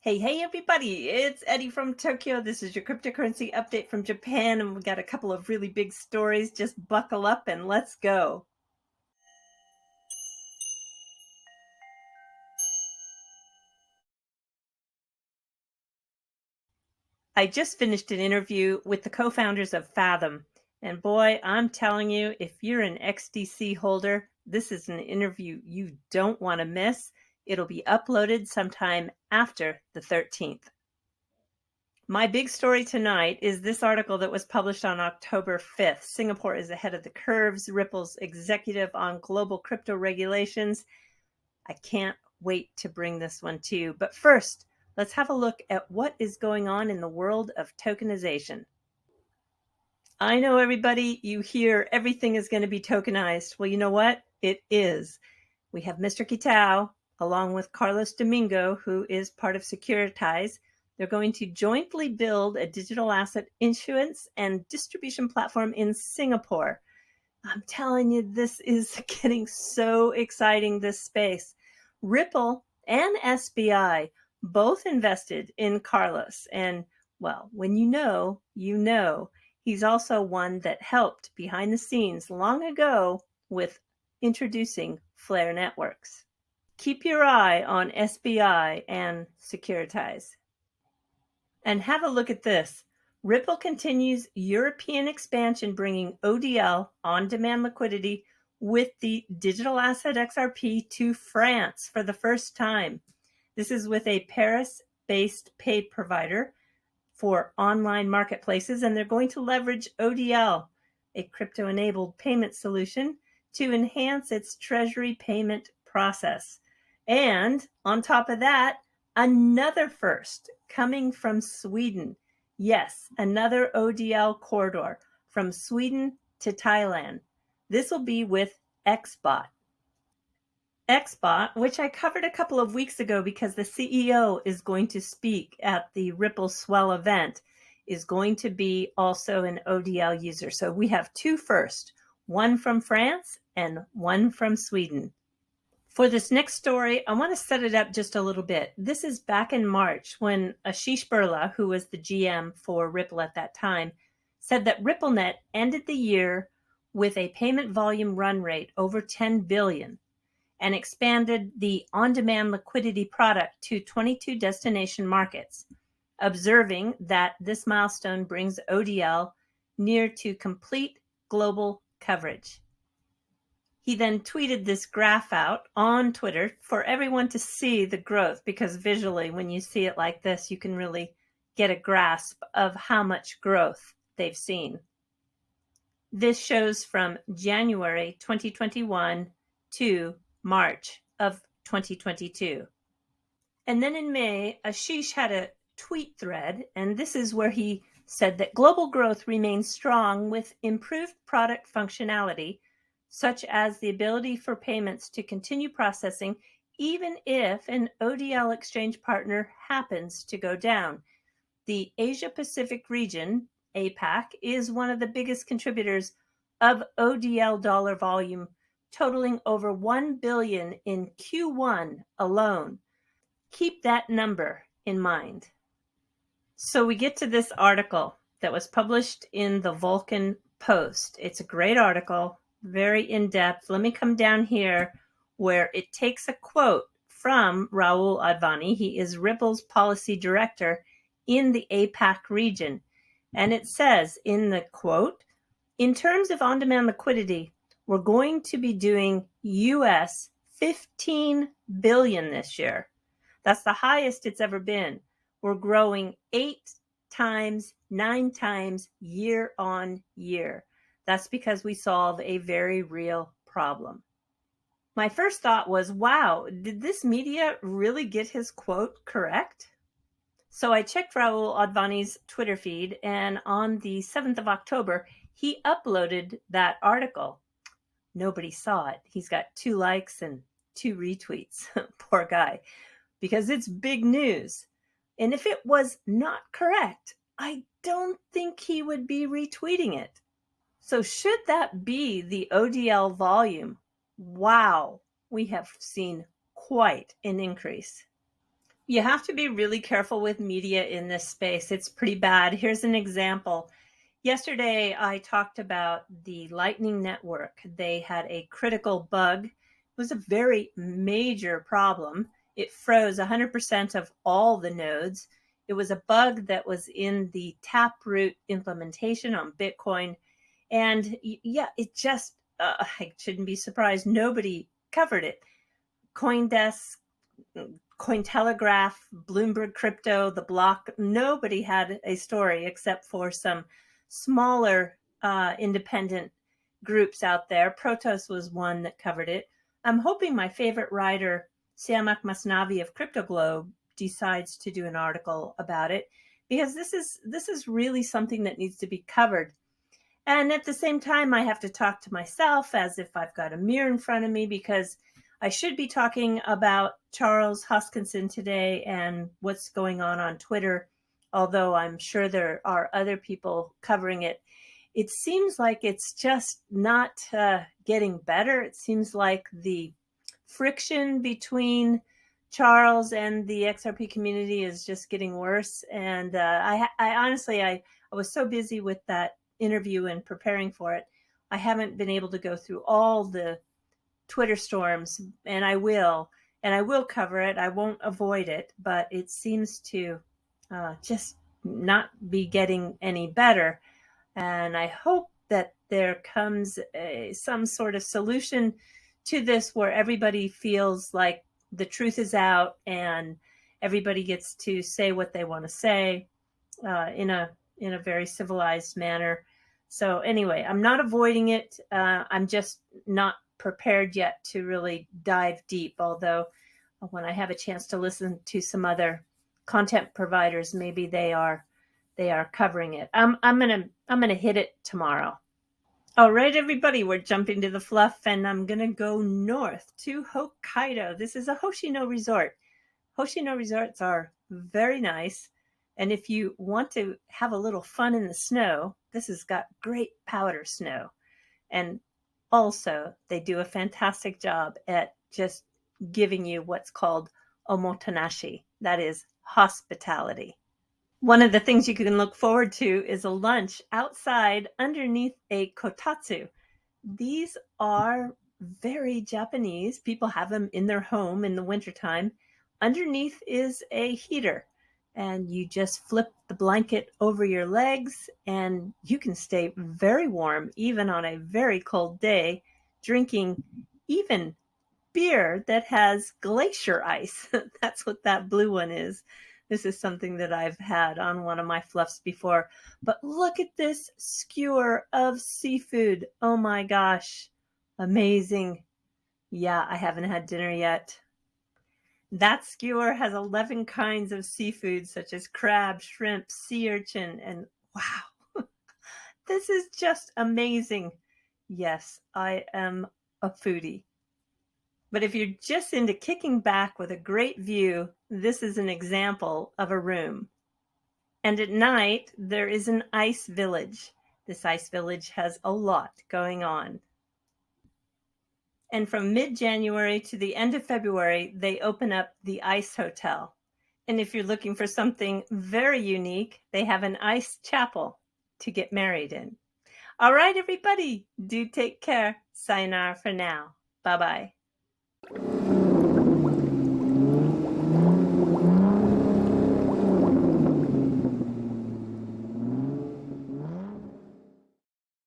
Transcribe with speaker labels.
Speaker 1: Hey, everybody, it's Eddie from Tokyo. This is your cryptocurrency update from Japan, and we've got a couple of really big stories. Just buckle up and let's go. I just finished an interview with the co-founders of Fathom, and boy, I'm telling you, if you're an XDC holder, this is an interview you don't want to miss. It'll be uploaded sometime after the 13th. My big story tonight is this article that was published on October 5th. Singapore is ahead of the curves, Ripple's executive on global crypto regulations. I can't wait to bring this one to you. But first, let's have a look at what is going on in the world of tokenization. I know everybody, you hear everything is going to be tokenized. Well, you know what? It is. We have Mr. Kitao, along with Carlos Domingo, who is part of Securitize. They're going to jointly build a digital asset issuance and distribution platform in Singapore. I'm telling you, this is getting so exciting, this space. Ripple and SBI both invested in Carlos. And, well, when you know, you know. He's also one that helped behind the scenes long ago with introducing Flare Networks. Keep your eye on SBI and Securitize. And have a look at this. Ripple continues European expansion, bringing ODL, on-demand liquidity, with the digital asset XRP to France for the first time. This is with a Paris-based pay provider for online marketplaces, and they're going to leverage ODL, a crypto-enabled payment solution, to enhance its treasury payment process. And on top of that, another first coming from Sweden. Yes, another ODL corridor from Sweden to Thailand. This will be with XBot. XBot, which I covered a couple of weeks ago because the CEO is going to speak at the Ripple Swell event, is going to be also an ODL user. So we have two first, one from France and one from Sweden. For this next story, I want to set it up just a little bit. This is back in March when Ashish Birla, who was the GM for Ripple at that time, said that RippleNet ended the year with a payment volume run rate over 10 billion and expanded the on-demand liquidity product to 22 destination markets, observing that this milestone brings ODL near to complete global coverage. He then tweeted this graph out on Twitter for everyone to see the growth, because visually, when you see it like this, you can really get a grasp of how much growth they've seen. This shows from January 2021 to March of 2022. And then in May, Ashish had a tweet thread, and this is where he said that global growth remains strong with improved product functionality, such as the ability for payments to continue processing even if an ODL exchange partner happens to go down. The Asia Pacific region, APAC, is one of the biggest contributors of ODL dollar volume, totaling over 1 billion in Q1 alone. Keep that number in mind. So we get to this article that was published in the Vulcan Post. It's a great article, very in-depth. Let me come down here where it takes a quote from Rahul Advani. He is Ripple's policy director in the APAC region. And it says in the quote, in terms of on-demand liquidity, we're going to be doing US 15 billion this year. That's the highest it's ever been. We're growing 8 times, 9 times year on year. That's because we solve a very real problem. My first thought was, wow, did this media really get his quote correct? So I checked Rahul Advani's Twitter feed, and on the 7th of October, he uploaded that article. Nobody saw it. He's got 2 likes and 2 retweets. Poor guy. Because it's big news. And if it was not correct, I don't think he would be retweeting it. So should that be the ODL volume? Wow, we have seen quite an increase. You have to be really careful with media in this space. It's pretty bad. Here's an example. Yesterday, I talked about the Lightning Network. They had a critical bug. It was a very major problem. It froze 100% of all the nodes. It was a bug that was in the Taproot implementation on Bitcoin. And yeah, it just, I shouldn't be surprised. Nobody covered it. CoinDesk, Cointelegraph, Bloomberg Crypto, The Block, nobody had a story except for some smaller independent groups out there. Protos was one that covered it. I'm hoping my favorite writer, Siamak Masnavi of Crypto Globe, decides to do an article about it, because this is really something that needs to be covered. And at the same time, I have to talk to myself as if I've got a mirror in front of me, because I should be talking about Charles Hoskinson today and what's going on Twitter, although I'm sure there are other people covering it. It seems like it's just not getting better. It seems like the friction between Charles and the XRP community is just getting worse. And I honestly, I was so busy with that interview and preparing for it, I haven't been able to go through all the Twitter storms, and I will cover it. I won't avoid it, but it seems to just not be getting any better. And I hope that there comes some sort of solution to this where everybody feels like the truth is out and everybody gets to say what they want to say in a very civilized manner. So anyway, I'm not avoiding it. I'm just not prepared yet to really dive deep. Although when I have a chance to listen to some other content providers, maybe they are covering it. I'm gonna hit it tomorrow. All right, everybody, we're jumping to the fluff, and I'm gonna go north to Hokkaido. This is a Hoshino resort. Hoshino resorts are very nice. And if you want to have a little fun in the snow, this has got great powder snow. And also, they do a fantastic job at just giving you what's called omotenashi, that is hospitality. One of the things you can look forward to is a lunch outside underneath a kotatsu. These are very Japanese. People have them in their home in the wintertime. Underneath is a heater, and you just flip the blanket over your legs, and you can stay very warm even on a very cold day, drinking even beer that has glacier ice. That's what that blue one is. This is something that I've had on one of my fluffs before. But look at this skewer of seafood. Oh my gosh. Amazing. Yeah, I haven't had dinner yet. That skewer has 11 kinds of seafood, such as crab, shrimp, sea urchin, and wow, this is just amazing. Yes, I am a foodie. But if you're just into kicking back with a great view, this is an example of a room. And at night, there is an ice village. This ice village has a lot going on. And from mid-January to the end of February, they open up the Ice Hotel. And if you're looking for something very unique, they have an ice chapel to get married in. All right, everybody, do take care. Sayonara for now. Bye-bye.